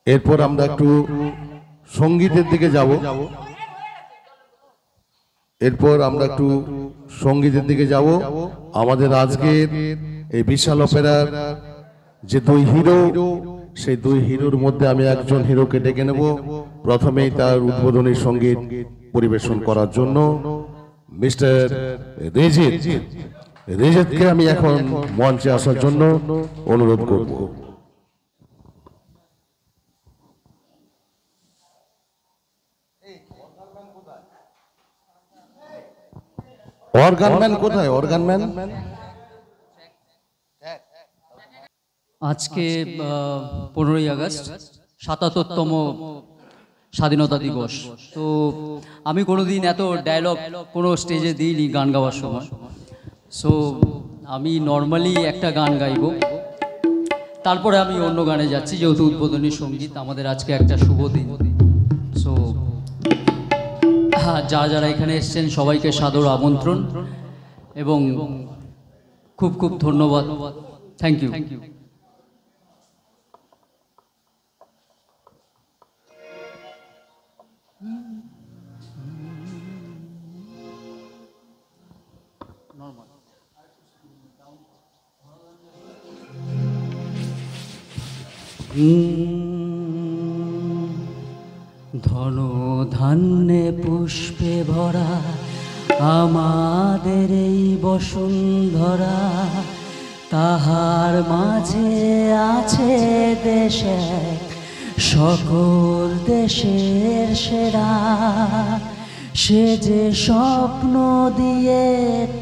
এরপর আমরা একটু সঙ্গীতের দিকে যাব। আমাদের আজকের এই বিশাল অপেরার যে দুই হিরো, সেই দুই হিরোর মধ্যে আমি একজন হিরোকে ডেকে নেব প্রথমেই তার উদ্বোধনী সঙ্গীত পরিবেশন করার জন্য। মিস্টার রিজিতকে আমি এখন মঞ্চে আসার জন্য অনুরোধ করব। অর্গানম্যান কোথায়? অর্গানম্যান আজকে 15ই আগস্ট 77তম স্বাধীনতা দিবস। তো আমি কোনোদিন এত ডায়লগ কোনো স্টেজে দিইনি গান গাওয়ার সময়। সো আমি নর্মালি একটা গান গাইব, তারপরে আমি অন্য গানে যাচ্ছি, যেহেতু উদ্বোধনী সঙ্গীত আমাদের আজকে একটা শুভ দিন। সো যারা এখানে এসছেন সবাইকে সাদর আমন্ত্রণ এবং খুব খুব ধন্যবাদ। Thank you. ধন ধান্যে পুষ্পে ভরা আমাদের এই বসুন্ধরা, তাহার মাঝে আছে দেশে সকল দেশের সেরা। সে যে স্বপ্ন দিয়ে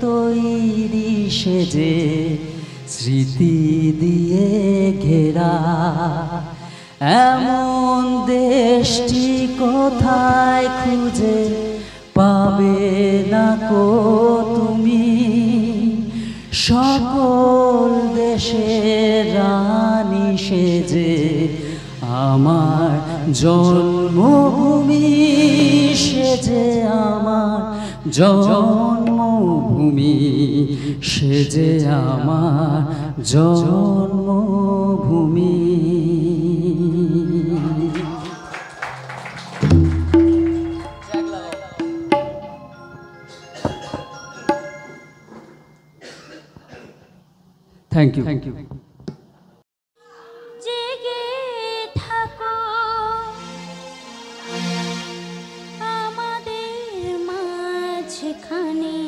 তৈরি, সে যে স্মৃতি দিয়ে ঘেরা। এমন দেশটি কোথায় খুঁজে পাবে না কো তুমি, সকল দেশের রানী সেজে আমার জন্মভূমি, সেজে আমার জন্মভূমি, সেজে আমার জন্মভূমি। Thank you. জেগে থাকো আমাদের মাঝখানে,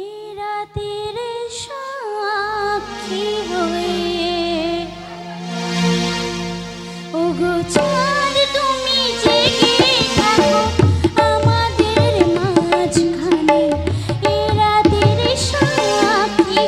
এ রাতের সাক্ষী হয়ে। ওগো চাঁদ তুমি জেগে থাকো আমাদের মাঝখানে, এ রাতের সাক্ষী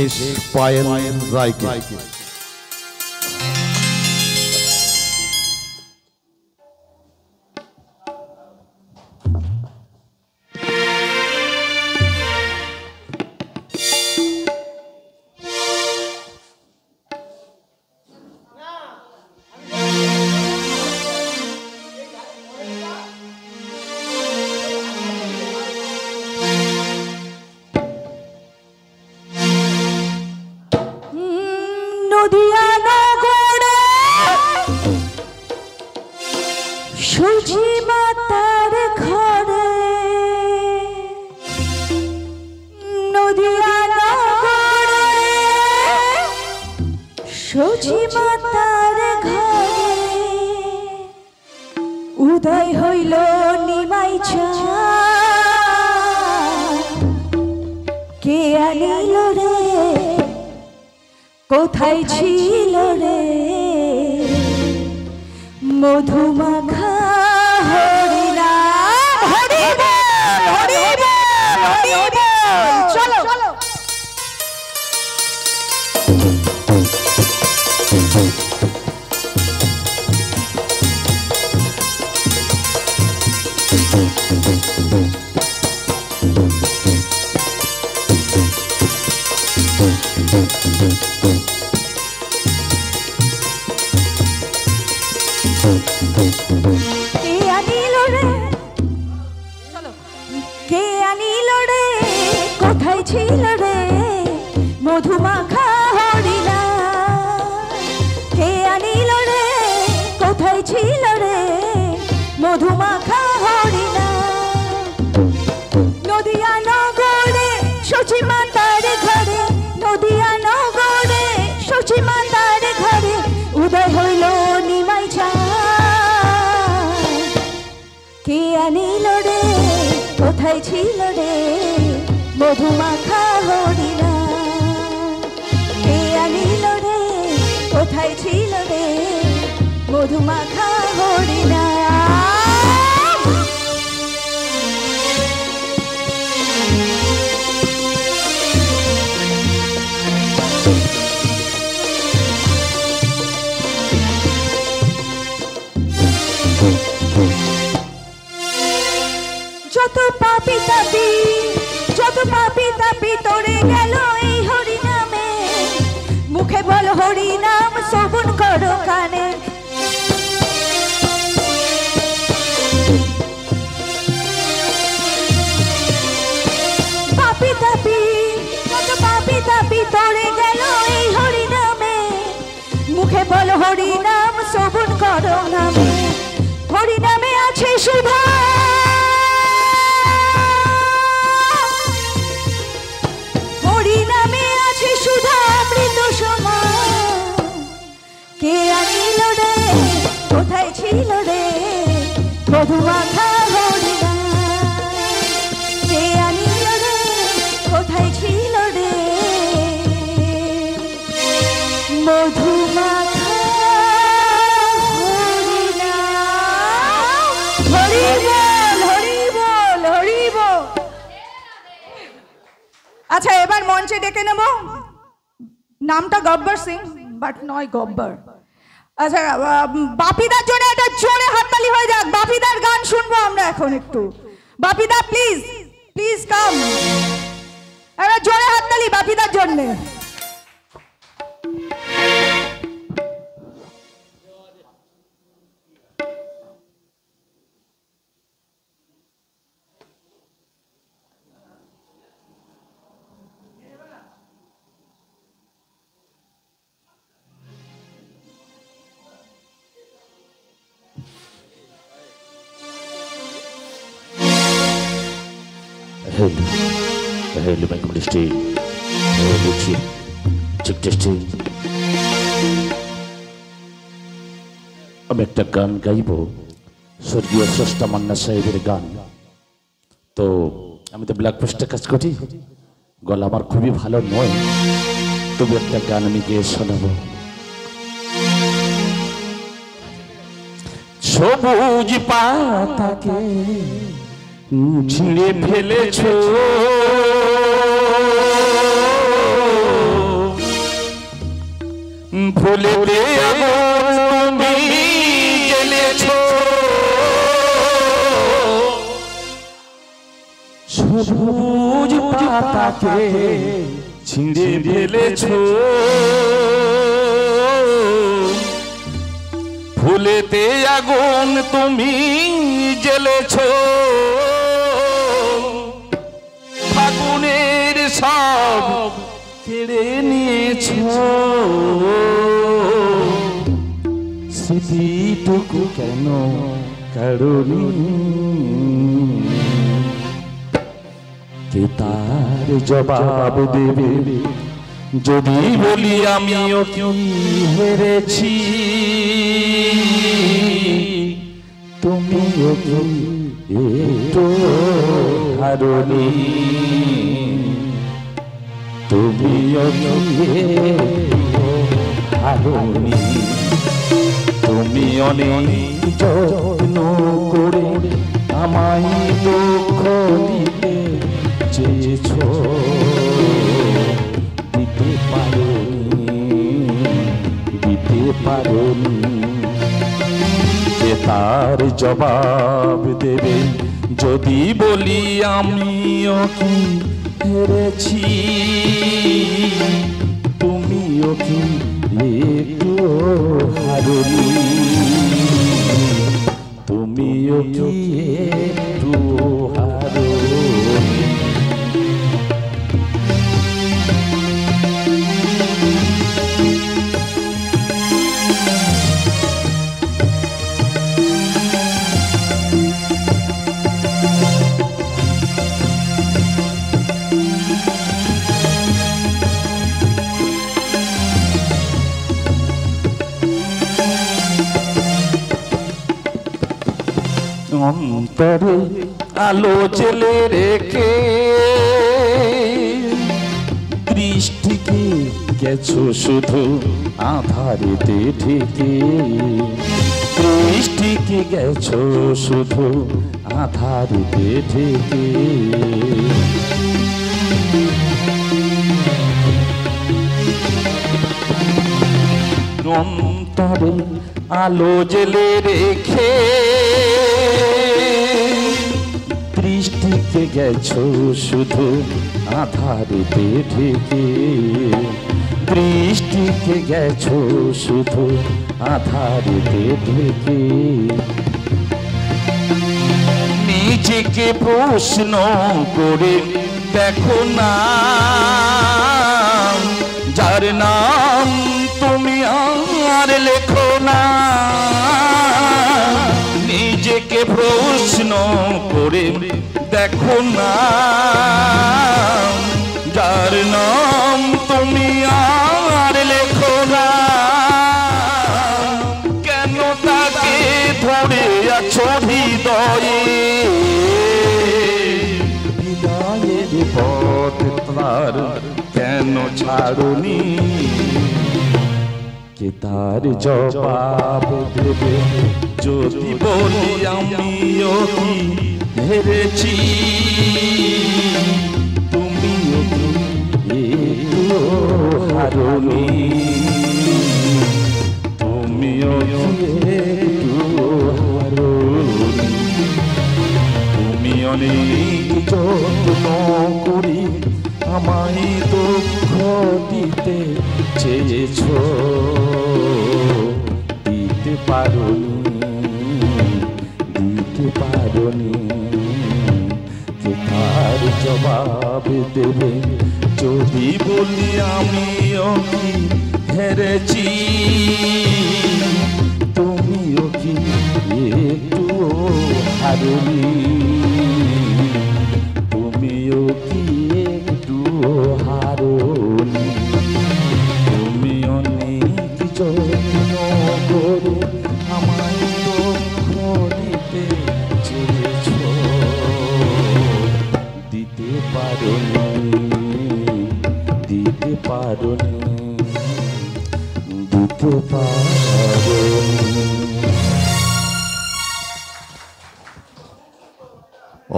দেশ পায়েল রায়কে। নদিয়া নগরে সুঝি মাতার ঘরে, নদিয়া নগরে সুঝি মাতার ঘরে উদয় হইল নিমাই চাঁদ, কে আনিল রে কোথায় ছিল রে মধুমাখা হরিনাম। হরি বল, হরি বল, হরি বল। চলো কে আনিল রে, কে আনিল রে কোথায় ছিল রে মধুমাখা হরিনাম, কে আনিল রে কোথায় ছিল রে মধুমাখা হরিনাম। নদিয়া নগরে সচি মাতার ঘরে, নদিয়া নগরে সচি মাতার ঘরে উদয় হইল নিমাই চাঁদ, কে আনিল রে কোথায় ছিল রে মধুমাখা হরিনাম, কে আনিল রে কোথায় ছিল রে মধুমাখা হরিনাম। যত পাপি তাপি, যত পাপি তাপি তোরে গেল এই হরি নামে, মুখে বল হরি নাম শ্রবণ করো কানে। পাপি তাপি, যত পাপি তাপি তোরে গেল এই হরি নামে, মুখে বল হরি নাম শ্রবণ করো নামে। হরি নামে আছে সুধা, হরি নামে আছে সুধা অমৃত সমান, কে আনিল রে কোথায় ছিল রে মধুমাখা হরিনাম, কে আনিল রে কোথায় ছিল রে মধুমাখা হরিনাম। হরি বল, হরি বল, হরি বল। আচ্ছা এবার মঞ্চে ডেকে নেব, নামটা গব্বর সিং বাট নয় গব্বর। আচ্ছা বাপিদার জন্য একটা জোরে হাততালি হয়ে যাক, বাপিদার গান শুনবো আমরা এখন একটু। বাপিদা প্লিজ, প্লিজ কাম, একটা জোরে হাততালি বাপিদার জন্য। Hello, my community. Hello, check testing. আমি একটা গান গাইব, স্বর্গীয় স্রষ্টা মান্না সাহেবের গান। তো আমি তো ব্ল্যাক পোস্টে কাজ করি, গলা আমার খুবই ভালো নয়, তবু একটা গান আমি গেয়ে শোনাবো। সবুজ পাতাকে ছিঁড়ে ফেলেছো, ভুলেতে আগুন তুমি জ্বেলেছো, সবুজ পাতাকে ছিঁড়ে ফেলেছো, ফুলেতে আগুন তুমি জ্বেলেছো, ফাগুনের সব কেড়ে নিয়েছো, স্মৃতিটুকু কেন কারণী, কে তার জবাব দেবে যদি বলি আমিও কি হেরেছি, তুমিও কি একটু হারনি, তুমিও কি হারনি, তুমি অনেক যত্ন করে আমায় দুঃখ দিতে চেয়েছো, দিতে পারোনি, কে তার জবাব দেবে যদি বলি আমিও কি হেরেছি, তুমিও কি একটু হারনি, তুমিও কি একটু হারনি। অন্তরে আলো জেলে রেখে দৃষ্টিকে গেছো শুধু আধারেতে ঢেকে, দৃষ্টিকে গেছো শুধু আধারেতে ঢেকে, অন্তরে আলো জেলে রেখে দৃষ্টিকে গেছো শুধু আধারেতে ঢেকে, দৃষ্টিকে গেছো শুধু আধারেতে ঢেকে, নিজেকে প্রশ্ন করে দেখো না, যার নাম তুমি আর লেখো না, নিজেকে প্রশ্ন করে দেখো না, যার নাম তুমি আর লেখো না, কেন তাকে ধরে আছো হৃদয়ে, হৃদয়ের পথ তার কেন ছাড়ুনি, কে তার জবাব দেবে যদি বলি আমিও কি হেরেছি, তুমিও কি একটু হারনি, তুমিও কি একটু হারনি, তুমি অনেক যত্ন করি আমায় দুঃখ দিতে চেয়েছো, দিতে পারোনি, কে তার জবাব দেবে যদি বলি আমিও কি হেরেছি, তুমিও কি একটু হারনি, তুমিও কি একটু হারনি, তুমি অনেক যত্ন করে আমায় দুঃখ দিতে চেয়েছো, দিতে পারোনি, দিতে পারোনি, দিতে পারোনি।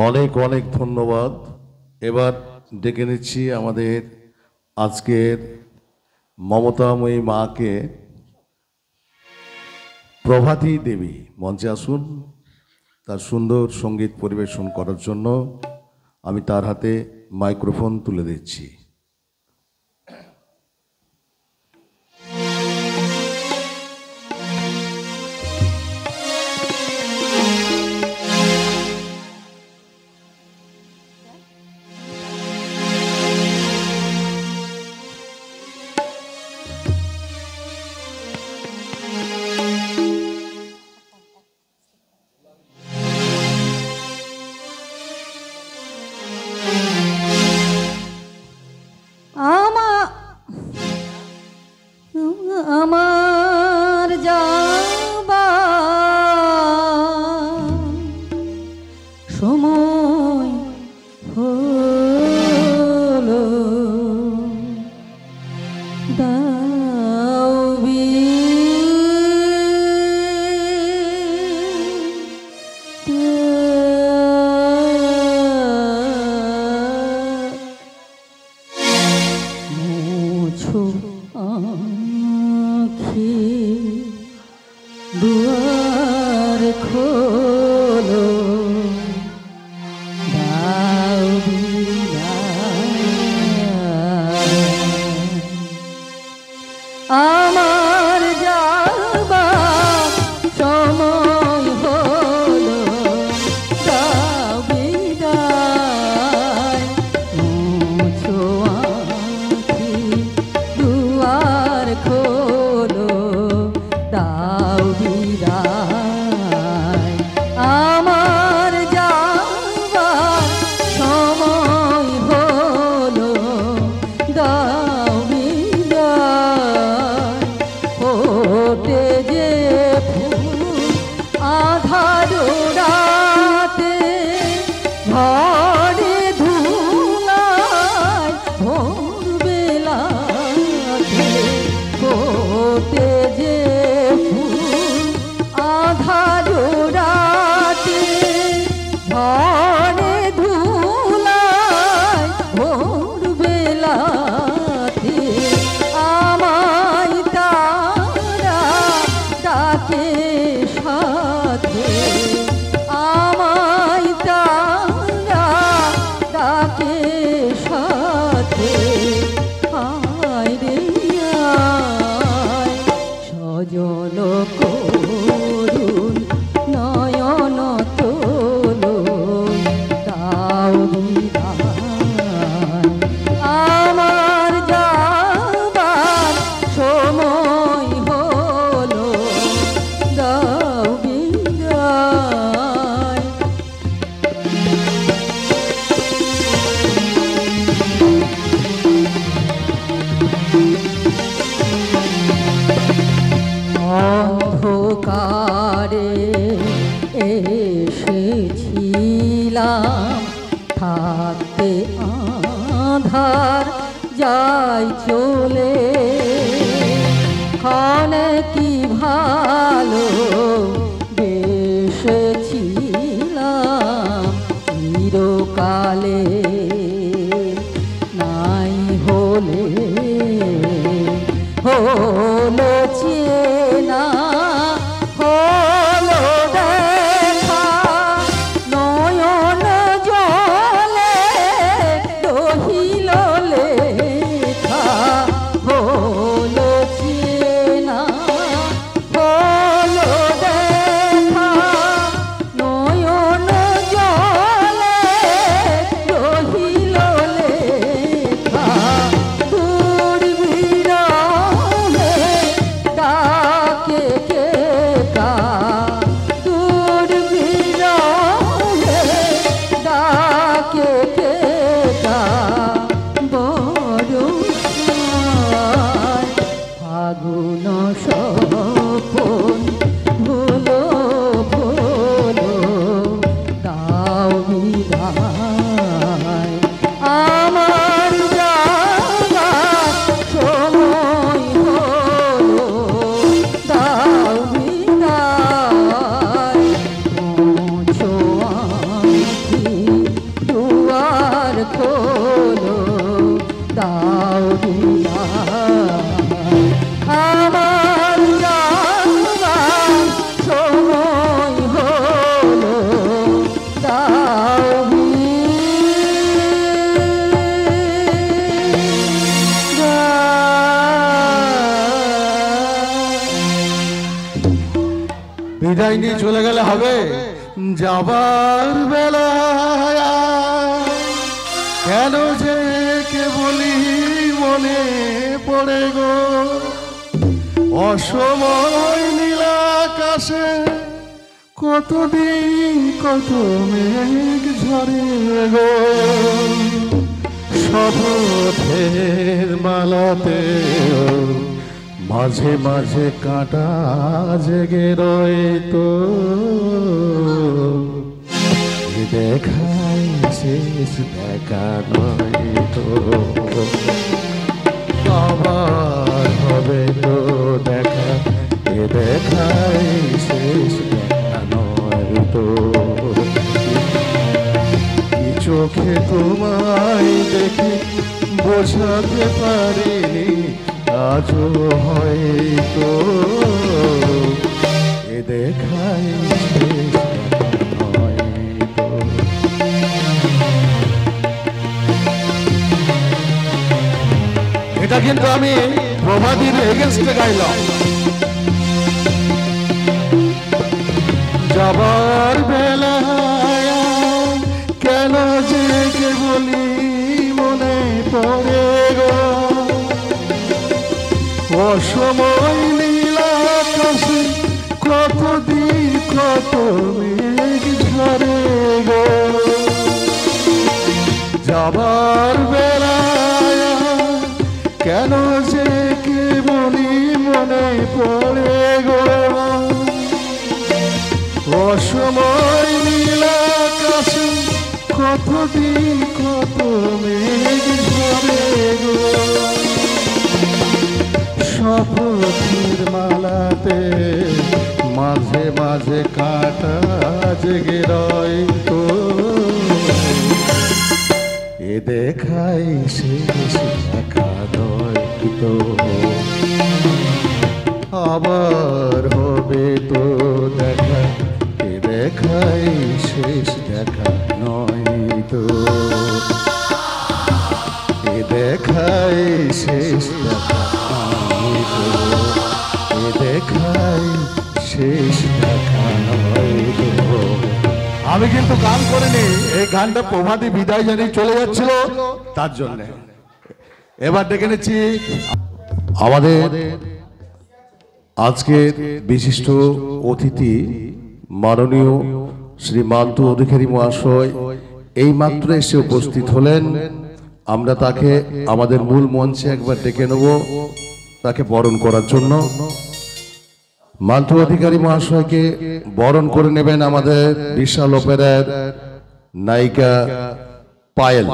অনেক অনেক ধন্যবাদ। এবার ডেকে নিচ্ছি আমাদের আজকের মমতাময়ী মাকে প্রভাতী দেবী মঞ্চে আসুন। তার সুন্দর সঙ্গীত পরিবেশন করার জন্য আমি তার হাতে মাইক্রোফোন তুলে দিচ্ছি। আমার যাবা সময় হলো, দাও মুছো আঁখি দুয়ার খোলো, দাও বিদায়। আমার যাবার সময় হলো, দাও বিদায়। মুছো আঁখি দুয়ার খোলো, দাও বিদায়। আমার যাবার সময় হলো, দাও বিদায়। ফোটে যে ফুল আধার রাতে, ঝড়ে ধুলায় ভোর বেলাতে। ফোটে যে ফুল আধার রাতে, ঝড়ে ধুলায় ভোর বেলাতে। আমায় তারা ডাকে সাথে, আমায় তারা ডাকে সাথে। আয় রে আয়, সজল করুণ নয়ন তোলো, দাও বিদায়। আমার যাবার সময় হলো, দাও বিদায়। অন্ধকারে এসেছিলাম, থাকতে আধার যাই চলে। ক্ষণে কি ভালো বেসেছিলাম, চিরকালে নাই হলে হলো চেনা, হলো দেখা। নয়ন জলে রহিল লেখা, হলো চেনা, হলো বিদায় নিয়ে চলে গেলে হবে? যাবার বেলায় কেন যে কে বলি মনে পড়ে গো, অসময় নীল আকাশে কতদিন কত মেঘ ঝরে গো, শপথের মালাতে মাঝে মাঝে কাঁটা জেগে রইতো, দেখাই শেষ দেখা নয়তো, আবার হবে তো দেখা, এ দেখাই শেষ দেখা নয়তো, কি চোখে তোমায় দেখে বোঝাতে পারিনি আজও হয়তো, এ দেখাই শেষ দেখা নয়তো। এটা কিন্তু আমি প্রভাদীর এগেনস্টে গাইলাম। যাবার বেলায় কেন যে কে বলি মনে পড়ে গো, অসময় নীল আকাশে কতদিন কত মেঘ ঝরে গো, যাবার বেলায় কেন যে কে বলি মনে পড়ে গো, অসময় নীল আকাশে কতদিন কত মেঘ ঝরে গো, শপথের মালাতে মাঝে মাঝে কাঁটা জেগে রইতো, এ দেখাই শেষ দেখা নয়তো, আবার হবে তো দেখা, এ দেখাই শেষ দেখা নয়তো, এ দেখাই শেষ দেখা নয়তো, এ দেখাই শেষ দেখা নয়তো। আমি কিন্তু গান করিনি, এই গানটা প্রভাতী বিদায় জানিয়ে চলে যাচ্ছিল তার জন্য। এবার ডেকে নিচ্ছি আমাদের আজকের বিশিষ্ট অতিথি মাননীয় শ্রী মান্তু অধিকারী মহাশয় এই মাত্র এসে উপস্থিত হলেন। আমরা তাকে আমাদের মূল মঞ্চে একবার ডেকে নেব তাকে বরণ করার জন্য। মান্তু অধিকারী মহাশয়কে বরণ করে নেবেন আমাদের বিশাল অপেরার নায়িকা পায়েল।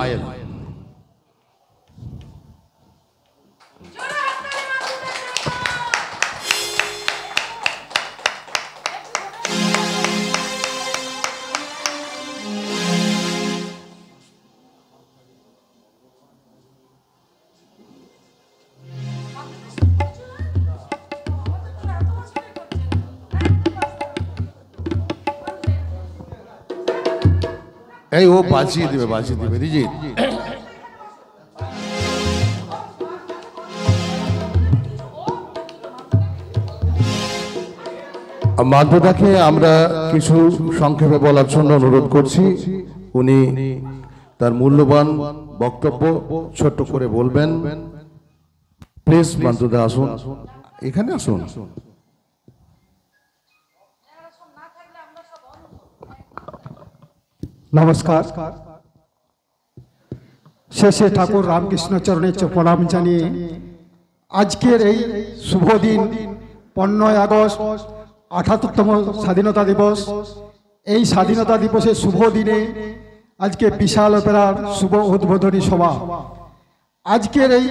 এই ও বাঁচিয়ে দিবে রিজিত। মাধ্যদাকে আমরা কিছু সংক্ষেপে বলার জন্য অনুরোধ করছি। উনি তার মূল্যবান বক্তব্য ছোট্ট করে বলবেন। প্লিজ মাধ্যদা আসুন, এখানে আসুন। নমস্কার। শেষে ঠাকুর রামকৃষ্ণ চরণে প্রণাম জানিয়ে আজকের এই শুভ দিন 15ই আগস্ট ৭৮তম স্বাধীনতা দিবস, এই স্বাধীনতা দিবসের শুভ দিনে আজকে বিশাল অপেরার শুভ উদ্বোধনী সভা। আজকের এই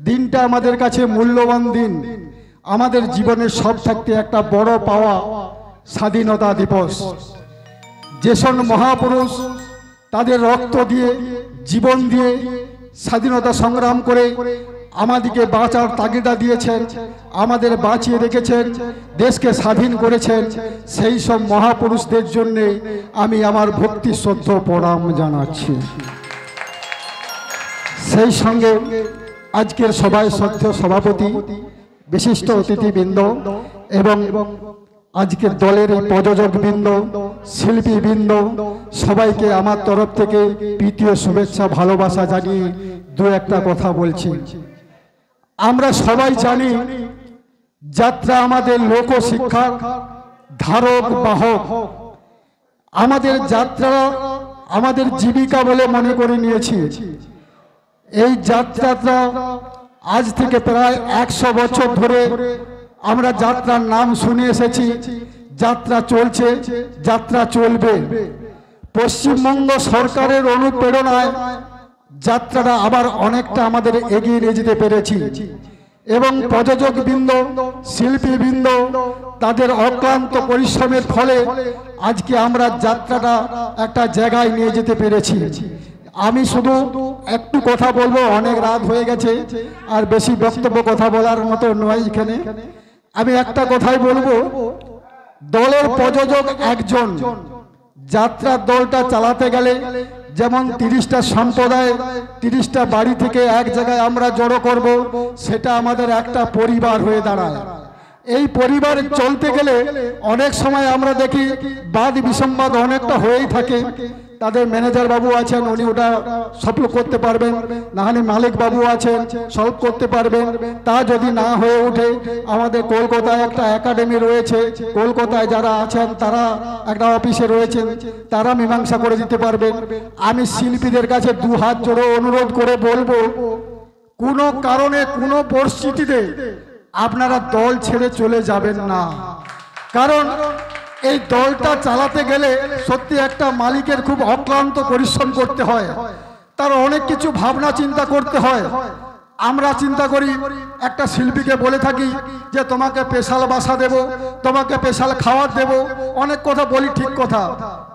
দিনটা আমাদের কাছে মূল্যবান দিন। আমাদের জীবনের সব থাকতে একটা বড় পাওয়া স্বাধীনতা দিবস। যেসব মহাপুরুষ তাদের রক্ত দিয়ে জীবন দিয়ে স্বাধীনতা সংগ্রাম করে আমাদেরকে বাঁচার তাগিদা দিয়েছেন, আমাদের বাঁচিয়ে রেখেছেন, দেশকে স্বাধীন করেছেন, সেই সব মহাপুরুষদের জন্য আমি আমার ভক্তি শ্রদ্ধা প্রণাম জানাচ্ছি। সেই সঙ্গে আজকের সভায় শ্রদ্ধেয় সভাপতি, বিশিষ্ট অতিথিবৃন্দ এবং আজকে দলের এই প্রযোজকবৃন্দ, শিল্পীবৃন্দ সবাইকে আমার তরফ থেকে প্রীতীয় শুভেচ্ছা ভালোবাসা জানিয়ে দু একটা কথা বলছি। আমরা সবাই জানি যাত্রা আমাদের লোকশিক্ষার ধারক বাহক। আমাদের যাত্রা আমাদের জীবিকা বলে মনে করে নিয়েছি। এই যাত্রাটা আজ থেকে প্রায় 100 বছর ধরে আমরা যাত্রার নাম শুনে এসেছি। যাত্রা চলছে, যাত্রা চলবে। পশ্চিমবঙ্গ সরকারের অনুপ্রেরণায় যাত্রাটা আবার অনেকটা আমাদের এগিয়ে নিয়ে যেতে পেরেছি এবং প্রযোজকবৃন্দ, শিল্পীবৃন্দ তাদের অক্লান্ত পরিশ্রমের ফলে আজকে আমরা যাত্রাটা একটা জায়গায় নিয়ে যেতে পেরেছি। আমি শুধু একটু কথা বলবো, অনেক রাত হয়ে গেছে আর বেশি বক্তব্য কথা বলার মতো নয় এখানে। আমি একটা কথাই বলবো, দলের প্রযোজক একজন। যাত্রার দলটা চালাতে গেলে যেমন 30টা সম্প্রদায়, 30টা বাড়ি থেকে এক জায়গায় আমরা জড়ো করব, সেটা আমাদের একটা পরিবার হয়ে দাঁড়ায়। এই পরিবার চলতে গেলে অনেক সময় আমরা দেখি বাদ বিসম্বাদ অনেকটা হয়েই থাকে। তাদের ম্যানেজার বাবু আছেন, উনি ওটা সফল করতে পারবেন, নাহলে মালিক বাবু আছেন সলভ করতে পারবেন। তা যদি না হয়ে ওঠে, আমাদের কলকাতায় একটা একাডেমি রয়েছে, কলকাতায় যারা আছেন তারা একটা অফিসে রয়েছেন, তারা মীমাংসা করে দিতে পারবেন। আমি শিল্পীদের কাছে 2 হাত জোড়ে অনুরোধ করে বলবো, কোনো কারণে কোনো পরিস্থিতিতে আপনারা দল ছেড়ে চলে যাবেন না। কারণ এই দলটা চালাতে গেলে সত্যি একটা মালিকের খুব অক্লান্ত পরিশ্রম করতে হয়, তার অনেক কিছু ভাবনা চিন্তা করতে হয়। আমরা চিন্তা করি, একটা শিল্পীকে বলে থাকি যে তোমাকে স্পেশাল বাসা দেব, তোমাকে স্পেশাল খাবার দেব, অনেক কথা বলি, ঠিক কথা।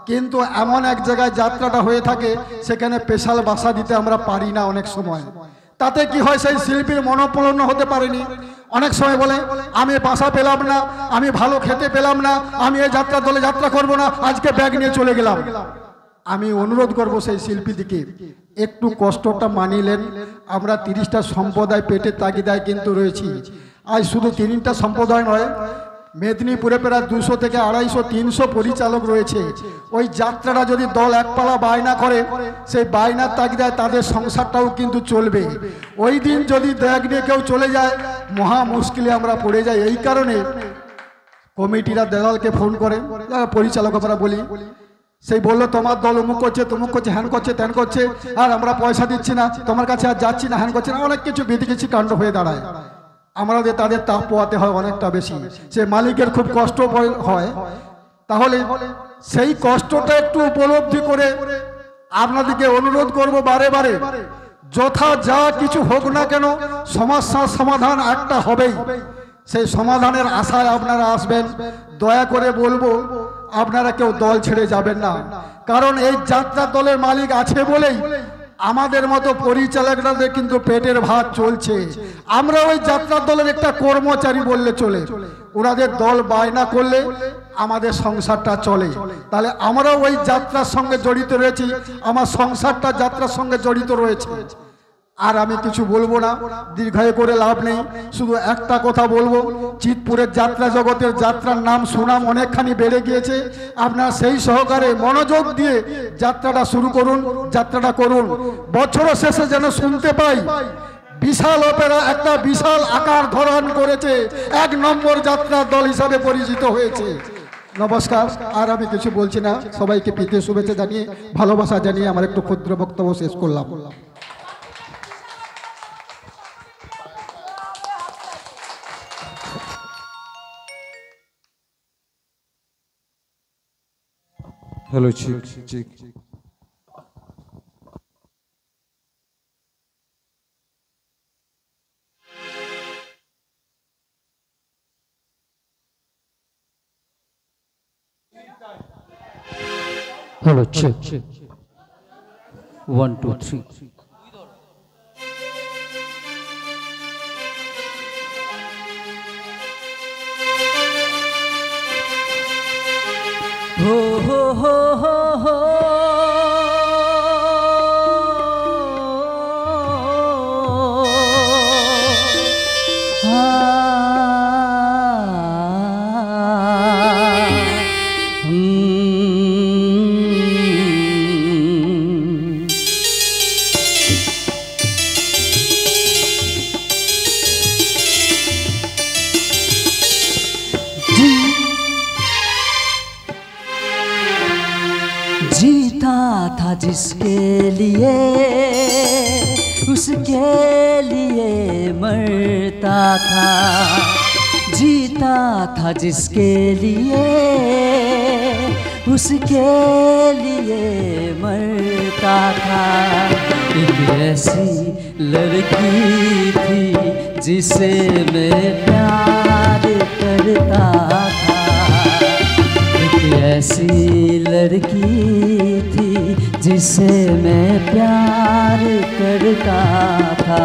কিন্তু এমন এক জায়গায় যাত্রাটা হয়ে থাকে, সেখানে স্পেশাল বাসা দিতে আমরা পারি না অনেক সময়। তাতে কি হয়, সেই শিল্পীর মনোপূর্ণ হতে পারেনি। অনেক সময় বলে আমি বাসা পেলাম না, আমি ভালো খেতে পেলাম না, আমি এই যাত্রা দলে যাত্রা করব না, আজকে ব্যাগ নিয়ে চলে গেলাম। আমি অনুরোধ করব সেই শিল্পীদিকে একটু কষ্টটা মানিলেন। আমরা 30টা সম্প্রদায় পেটের তাগিদায় কিন্তু রয়েছি। আজ শুধু 3টা সম্প্রদায় নয়, মেদিনীপুরে প্রায় 200 থেকে 250, 300 পরিচালক রয়েছে। ওই যাত্রাটা যদি দল একপালা বায়না করে, সেই বায়নার তাগিদায় তাদের সংসারটাও কিন্তু চলবে। ওই দিন যদি ব্যাগ নিয়ে কেউ চলে যায়, মহা মুশকিলে আমরা পড়ে যাই। এই কারণে কমিটিরা দালালকে ফোন করে, পরিচালক আমরা বলি, সেই বললো তোমার দল অমুক করছে, তমুক করছে, হ্যান করছে, ত্যান করছে, আর আমরা পয়সা দিচ্ছি না, তোমার কাছে আর যাচ্ছি না, হ্যান করছে না, অনেক কিছু বিধিকিছি কাণ্ড হয়ে দাঁড়ায়। আমাদের তাদের তাপ পোয়াতে হয় অনেকটা বেশি, সে মালিকের খুব কষ্ট হয়। তাহলে সেই কষ্টটা একটু উপলব্ধি করে আপনাদেরকে অনুরোধ করব বারে বারে, যথা যা কিছু হোক না কেন সমস্যার সমাধান একটা হবেই। সেই সমাধানের আশায় আপনারা আসবেন। দয়া করে বলবো, আপনারা কেউ দল ছেড়ে যাবেন না। কারণ এই যাত্রা দলের মালিক আছে বলেই আমাদের মতো পরিচালকদের কিন্তু পেটের ভাত চলছে। আমরা ওই যাত্রা দলের একটা কর্মচারী বললে চলে, ওনাদের দল বায়না করলে আমাদের সংসারটা চলে। তাহলে আমরাও ওই যাত্রার সঙ্গে জড়িত রয়েছি, আমার সংসারটা যাত্রার সঙ্গে জড়িত রয়েছে। আর আমি কিছু বলবো না, দীর্ঘায়ু করে লাভ নেই। শুধু একটা কথা বলবো, চিতপুরের যাত্রা জগতের যাত্রার নাম সুনাম অনেকখানি বেড়ে গিয়েছে। আপনারা সেই সহকারে মনোযোগ দিয়ে যাত্রাটা শুরু করুন, যাত্রাটা করুন। বছরের শেষে যেন শুনতে পাই বিশাল অপেরা একটা বিশাল আকার ধারণ করেছে, 1 নম্বর যাত্রা দল হিসাবে পরিচিত হয়েছে। নমস্কার, আর আমি কিছু বলছি না। সবাইকে প্রীতি শুভেচ্ছা জানিয়ে, ভালোবাসা জানিয়ে আমার একটু ক্ষুদ্র বক্তব্য শেষ করলাম। Hello, check, check. Hello, check. 1 2 3. Ho ho ho ho ho. Ah. जीता था जिसके लिए उसके लिए मरता था, जीता था जिसके लिए उसके लिए मरता था। एक ऐसी लड़की थी जिसे मैं प्यार करता था, एक ऐसी लड़की थी जिसे मैं प्यार करता था।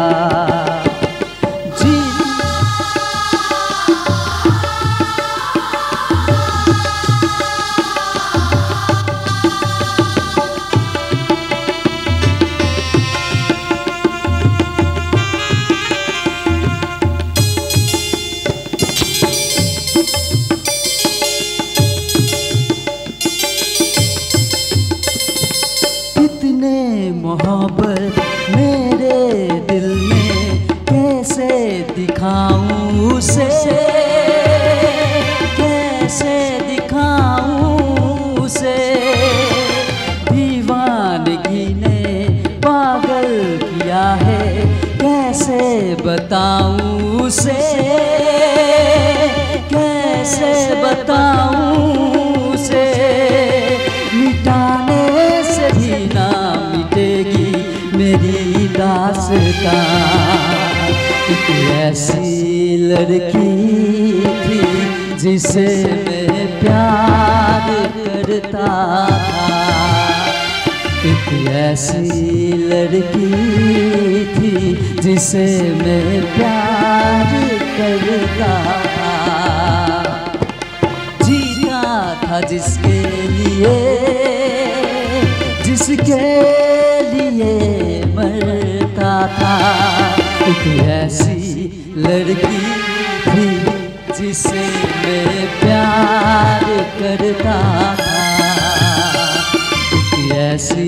मोहब्बत मेरे दिल में कैसे दिखाऊं उसे, कैसे दिखाऊं उसे, दीवानगी ने पागल किया है कैसे बताऊं उसे, कैसे बताऊं उसे, मिटाने से भी ना मिटेगी मेरी दास्तां। एक ऐसी लड़की थी जिसे मैं प्यार करता था, एक ऐसी लड़की थी जिसे मैं प्यार करता था, जीता था जिसके लिए जिसके लिए मरता था। एक ऐसी लड़की थी जिसे मैं प्यार करता था, एक ऐसी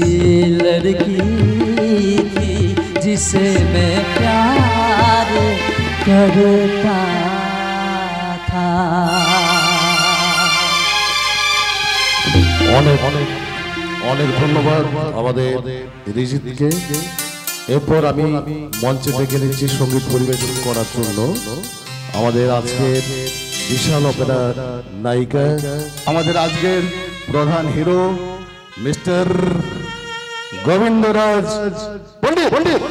लड़की थी जिसे मैं प्यार करता था। অনেক অনেক অনেক ধন্যবাদ আমাদের রিজিতকে। এরপর আমি মঞ্চে ডেকে নিচ্ছি সঙ্গীত পরিবেশন করার জন্য আমাদের আজকের বিশাল অপেরার নায়িকা, আমাদের আজকের প্রধান হিরো মিস্টার গোবিন্দরাজ পণ্ডিত।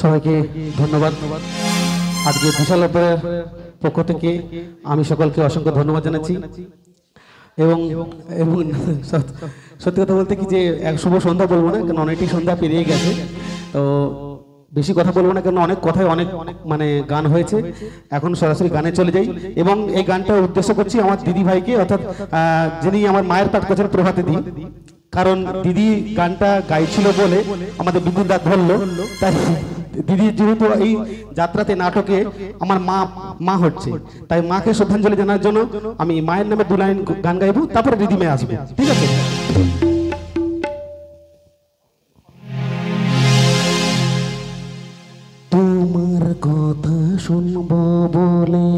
সবাইকে ধন্যবাদ। আজকে বিশাল অপেরার পক্ষ থেকে আমি সকলকে অসংখ্য ধন্যবাদ জানাচ্ছি এবং এবং সত্যি কথা বলতে কি যে এক শুভ সন্ধ্যা বলবো না, কারণ অনেকটি সন্ধ্যা পেরিয়ে গেছে, তো বেশি কথা বলবো না, কারণ অনেক কথায় অনেক মানে গান হয়েছে। এখন সরাসরি গানে চলে যাই এবং এই গানটা উদ্দেশ্য করছি আমার দিদি ভাইকে, অর্থাৎ যিনি আমার মায়ের পাঠ করছেন প্রভাতে দি, কারণ দিদি গানটা গাইছিল বলে আমাদের বিদ্যুৎ দাঁত ধরলো, তাই দিদি যেহেতু এই যাত্রাতে নাটকে আমার মা হচ্ছে, তাই মাকে শ্রদ্ধাঞ্জলি জানার জন্য আমি মায়ের নামে 2 লাইন গান গাইবো, তারপরে রিদিমে আসবো, ঠিক আছে? তোমার কথা শুনবো বলে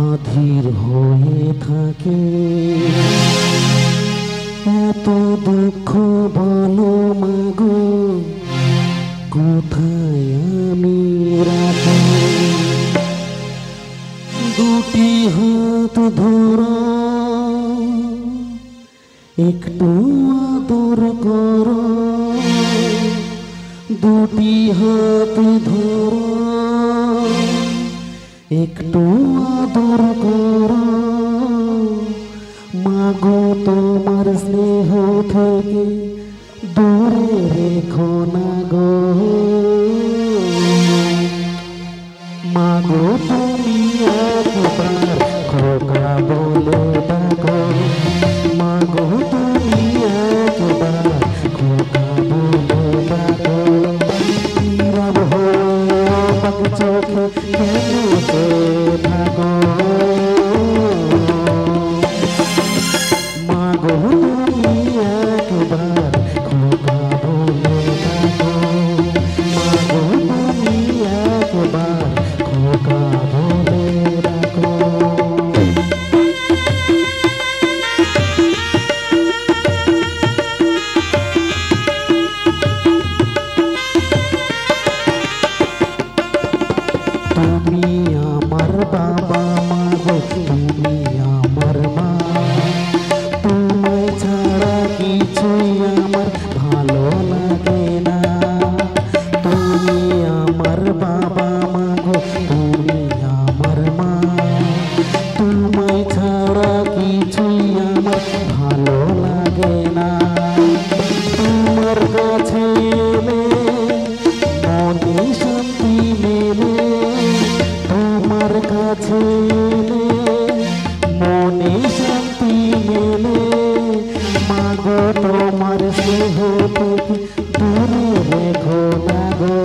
আধীর হয়ে থাকে, এত দুঃখ বলো মাগো কোথায় আমি রাখি, দুটি হাত ধরো একটু আদর করো, দুটি হাত ধরো একটু আদর করো, মাগো তোমার স্নেহ থেকে দূরে রেখো না গো, মাগো তুমি একবার খোকা বলে ডাকো, মাগো তুমি একবার খোকা বলে ডাকো, নীরব হয়ে পাক চোখে কেন থাকো, মাগো তুমি একবার খোকা বলে ডাকো। তোমার স্নেহ প্রীতি দূরে রেখো না গো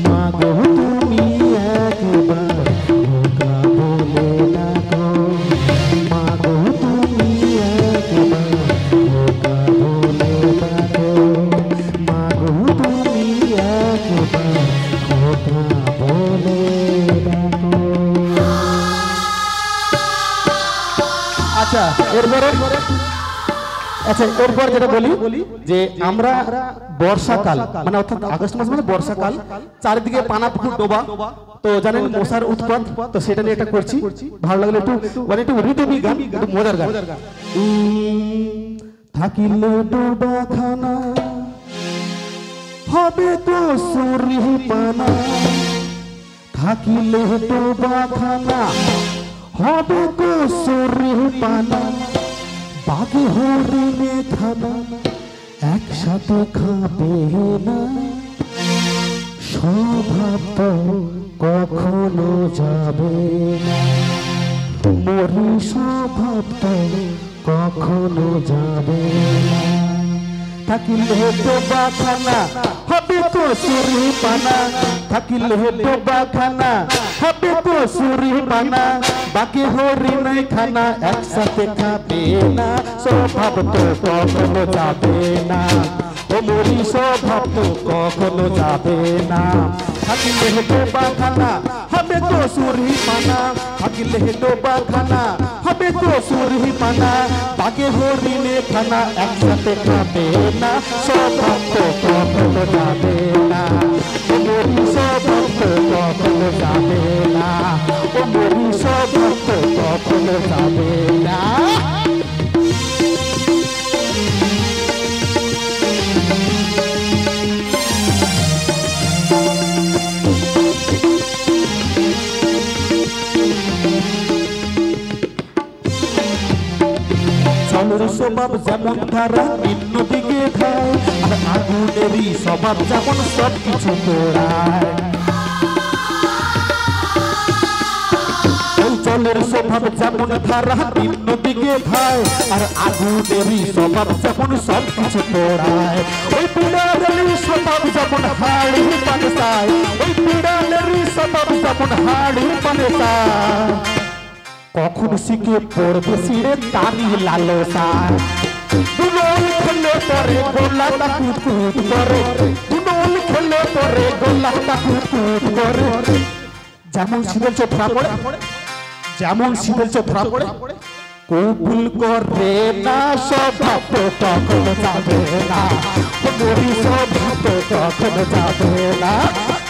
মাগো তুমি একবার খোকা বলে না গো মাগো তুমি একবার খোকা বলে না গো মাগো তুমি একবার খোকা বলে না গো। আচ্ছা এরপর যেটা বলি যে আমরা বর্ষাকাল মানে অর্থাৎ আগস্ট মাস মানে বর্ষাকাল, চারিদিকে পানা পুকুর ডোবা, তো জানেন মশার উৎপাত, তো সেটা নিয়ে এটা করছি। ভালো লাগলে একটু মানে একটু রিদমি গান, একটু মজার গান। থাকিলে ডোবা খানা হবে তো সুরি পানা, থাকিলে ডোবা খানা হবে তো সুরি পানা, বাকি হরিণে খানা একসাথে খাবে না, স্বভাব তো কখনো যাবে না, মরি স্বভাব তো কখনো যাবে না, থাকিলে ডোবা খানা হবে তো সুরি পানা, থাকিলে ডোবা খানা হবে তো সুরি পানা, বাকি হরিণে খানা একসাথে খাবে না, স্বভাব তো কখনো যাবে না, ও মরি স্বভাব তো কখনো যাবে না, থাকিলে ডোবা খানা হবে তো সুরি পানা, থাকিলে ডোবা খানা হবে তো সুরি পানা, বাকি হরিণে খানা একসাথে খাবে না, স্বভাব তো কখনো যাবে না, ও মরি স্বভাব তো কখনো যাবে না, ও মরি স্বভাব তো কখনো যাবে না। জলের স্বভাব যেমন ধারা নিম্ন দিকে ধায়, আর আগুনেরই স্বভাব যেমন সব কিছু পোড়ায়, জলের স্বভাব যেমন ধারা নিম্ন দিকে ধায়, আর আগুনেরই স্বভাব যেমন সব কিছু পোড়ায়, ওই বিড়ালেরই স্বভাব যেমন হাড়ি পানে চায়, ওই বিড়ালেরই স্বভাব যেমন হাড়ি পানে চায়, কখন শিখে পড়বে সিঁড়ে তারি লালসায়, দুনল খেলে পরে গোলাটা কুতকুত করে, দুনল খেলে পরে গোলাটা কুতকুত করে, যেমন শীতের চোখরা পড়ে, যেমন শীতের চোখরা পড়ে, কবুল করে না স্বভাব তো কখনো যাবে না, মরি স্বভাব তো কখনো যাবে না,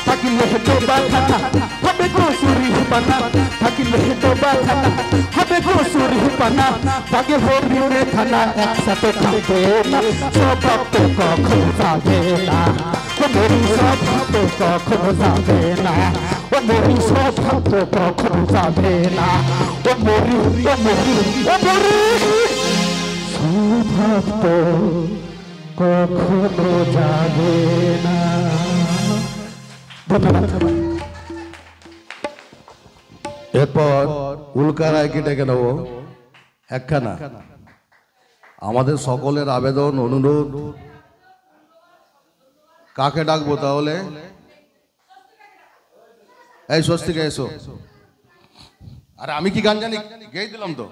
থাকিলে ডোবা খানা হবে গো সুরি পানা, থাকিলে ডোবা খানা হবে গো সুরি পানা, বাগে হরিণে খানা একসাথে খাবে না, স্বভাব তো কখনো যাবে না, মরি স্বভাব তো কখনো যাবে না, ও মরি স্বভাব তো কখনো যাবে না, ও মরি ও মরি ও মরি স্বভাব তো কখনো যাবে না। এরপর উল্কা রায়কে ডেকে নেব একখানা। আমাদের সকলের আবেদন অনুরোধ, কাকে ডাকবো তাহলে? এই স্বস্তিকা এসো। আরে আমি কি গান জানি, গেয়ে দিলাম তো।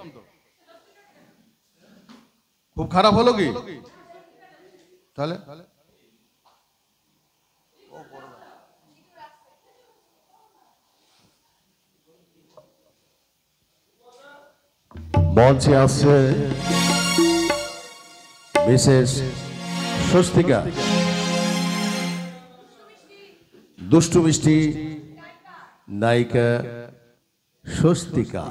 খুব খারাপ হলো কি তাহলে? মঞ্চে আসছে বিশেষ স্বস্তিকা, দুষ্টু মিষ্টি নায়িকা স্বস্তিকা।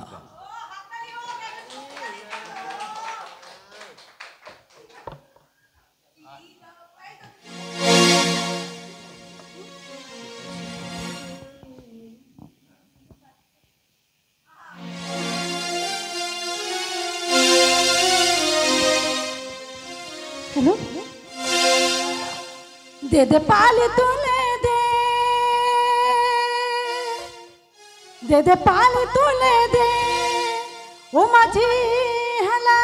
हेलो दे दे पाले तुले दे पाले तुले दे ओ माझी हला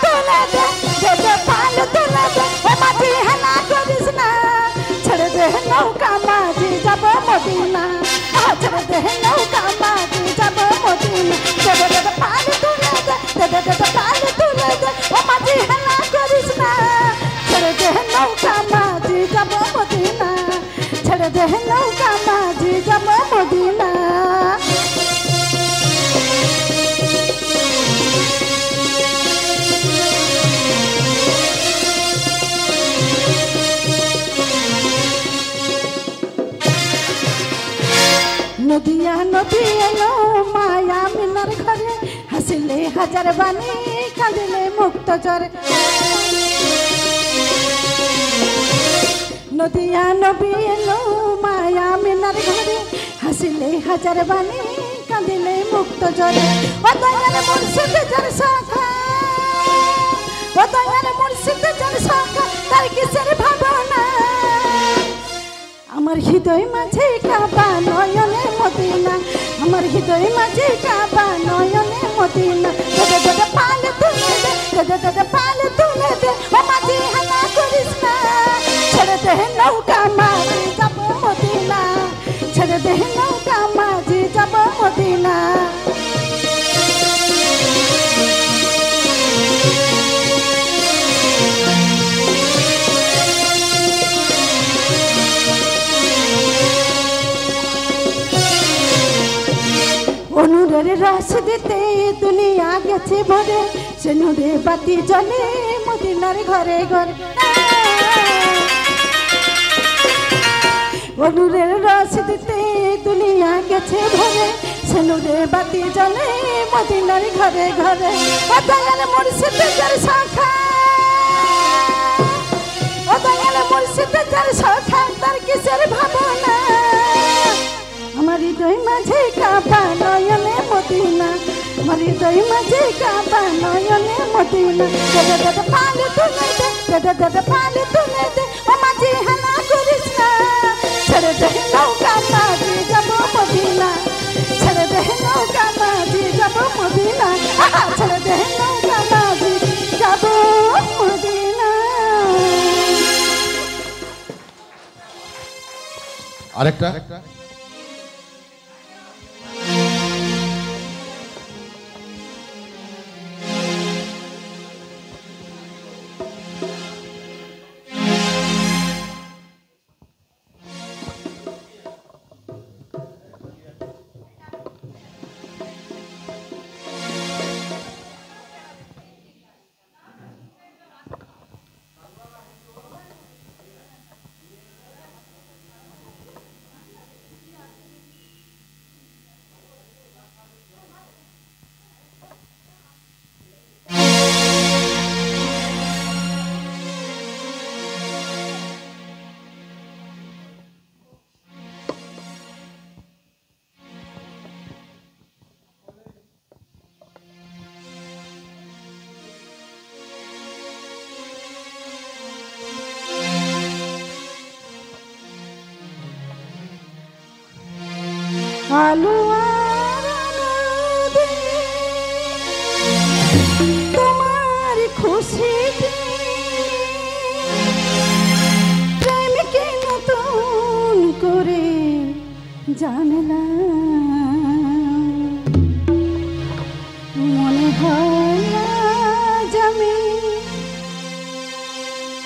তুলে দে দে দে পাল তুলে দে ও মাঝি হেলা করিস না ছেড়ে দে নৌকা মাঝি যাব মদিনা ছেড়ে দে নৌকা মাঝি যাব মদিনা দে দে দে পাল তুলে দে দে দে দে পাল তুলে দে ও মাঝি হেলা করিস না ছেড়ে দে নৌকা মাঝি যাব মদিনা ছেড়ে দে নৌকা মাঝি যাব মদিনা নদিয়া নদী এলো মায়া মিনার ঘরে হাসিলে হাজার বাণী কাঁদিলে মুক্ত জরে নদিয়া নবী এলো মায়া মিনার ঘরে হাসিলে হাজার বাণী কাঁদিলে মুক্ত জরে ও দয়াল মুর্শিদ যার শাখা ও দয়াল মুর্শিদ যার শাখা তার কিসের ভাবনা আমার হৃদয় মাঝে কাবা নয়নে মদিনা আমার হৃদয় মাঝে কাবা নয়নে মদিনা দে দে পাল তুলে দে দে দে পাল তুলে দে ও মাঝি হানা করিস না ছেড়ে দে নৌকা মাঝি যাব মদিনা ছেড়ে দে নৌকা মাঝি যাব মদিনা অনুরের রস দিতে দুনিয়া গেছে ভরে সে নুরে বাতি জ্বলে মদিনার ঘরে ঘরে অনুরের রস দিতে দুনিয়া গেছে ভরে সে নুরে বাতি জ্বলে মদিনার ঘরে ঘরে ও দয়াল মুর্শিদ যার শাখা ও দয়াল মুর্শিদ যার শাখা তার কিসের ভাবনা আমার হৃদয় মাঝে কাবা নয়নে মদিনা আমার হৃদয় মাঝে কাবা নয়নে মদিনা দে দে দে পাল তুলে দে দে দে পাল তুলে দে ও মাঝি হানা করিস না ছেড়ে দে নৌকা মাঝি যাব মদিনা ছেড়ে দে নৌকা মাঝি যাব মদিনা ছেড়ে দে নৌকা মাঝি যাব মদিনা আরেকটা তোমার খুশি প্রেমকে নতুন করে জানলাম মনে হয় আমি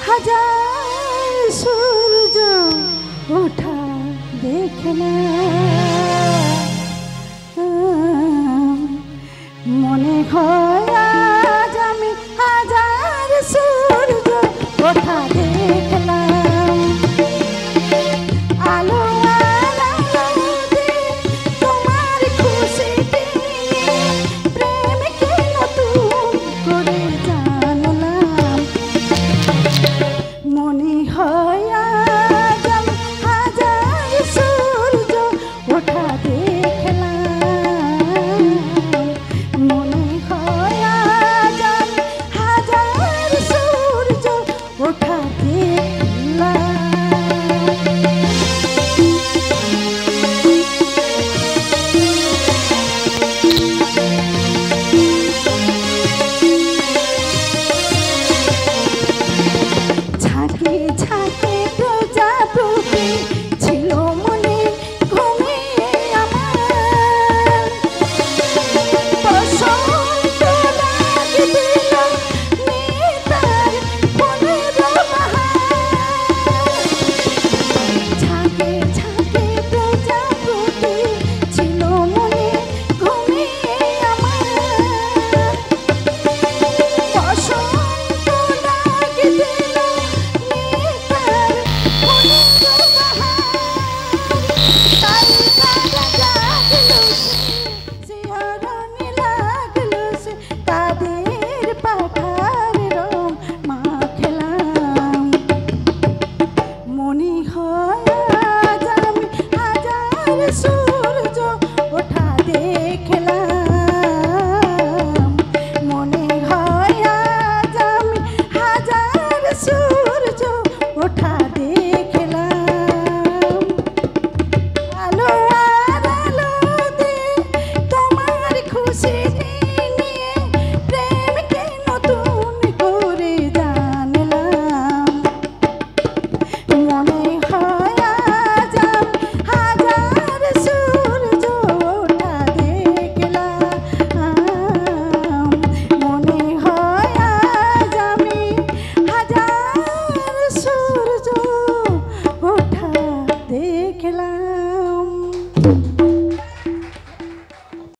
হাজার সূর্য ওঠা দেখলাম